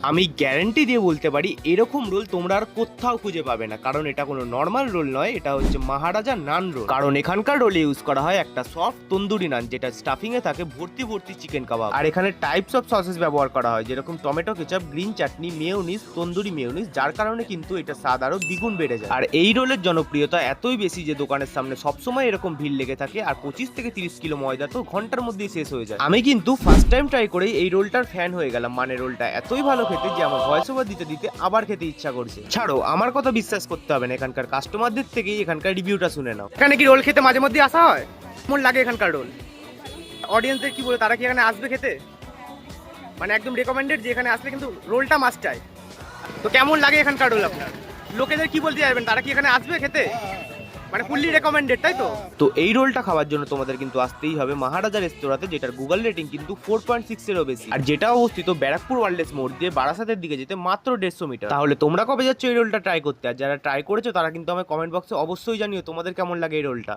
আমি গ্যারান্টি দিয়ে বলতে পারি এরকম রোল তোমরা আর কোথাও খুঁজে পাবে না, কারণ এটা কোনো নর্মাল রোল নয়, এটা হচ্ছে মহারাজা নান রোল। কারণ এখানকার রোলে ইউজ করা হয় একটা সফট তন্দুরি নান, যেটা স্টাফিং এ থাকে ভর্তি ভর্তি চিকেন কাবাব। আর এখানে টাইপস অফ সসেস ব্যবহার করা হয়, যেরকম টমেটো কেচাপ, গ্রিন চাটনি, মেয়োনিজ, তন্দুরি মেয়োনিজ, যার কারণে কিন্তু এটা স্বাদ আরো দ্বিগুণ বেড়ে যায়। আর এই রোলের জনপ্রিয়তা এতই বেশি যে দোকানের সামনে সবসময় এরকম ভিড় লেগে থাকে, আর 25 থেকে 30 কিলো ময়দা তো ঘন্টার মধ্যেই শেষ হয়ে যায়। আমি কিন্তু ফার্স্ট টাইম ট্রাই করেই এই রোলটার ফ্যান হয়ে গেলাম। মানে রোলটা এতই ভালো খেতে যে আমার ভয়েস ওভার দিতে দিতে আবার খেতে ইচ্ছা করছে। ছাড়ো, আমার কথা বিশ্বাস করতে হবে না, এখানকার কাস্টমারদের থেকেই এখানকার রিভিউটা শুনে নাও। এখানে কি রোল খেতে মাঝে মধ্যে আসা হয়? কেমন লাগে এখানকার রোল? অডিয়েন্সদের কি বলে, তারা কি এখানে আসবে খেতে? মানে একদম রেকমেন্ডেড যে এখানে আসলে কিন্তু রোলটা মাস্ট চাই। তো কেমন লাগে এখানকার রোল আপনার? লোকেদের কি বলতে চাইবেন, তারা কি এখানে আসবে খেতে? মানে ফুললি রেকমেন্ডেড, তাই তো? তো এই রোলটা খাওয়ার জন্য তোমাদের কিন্তু আসতেই হবে মহারাজা রেস্তোরাঁতে, যেটার গুগল রেটিং কিন্তু 4.6 এরও বেশি, আর যেটা অবস্থিত ব্যারাকপুর ওয়ার্ল্ডস মোড় দিয়ে বারাসাতের দিকে যেতে মাত্র 150 মিটার। তাহলে তোমরা কবে যাচ্ছ এই রোলটা ট্রাই করতে? আর যারা ট্রাই করেছো তারা কিন্তু আমার কমেন্ট বক্সে অবশ্যই জানিও তোমাদের কেমন লাগে এই রোলটা।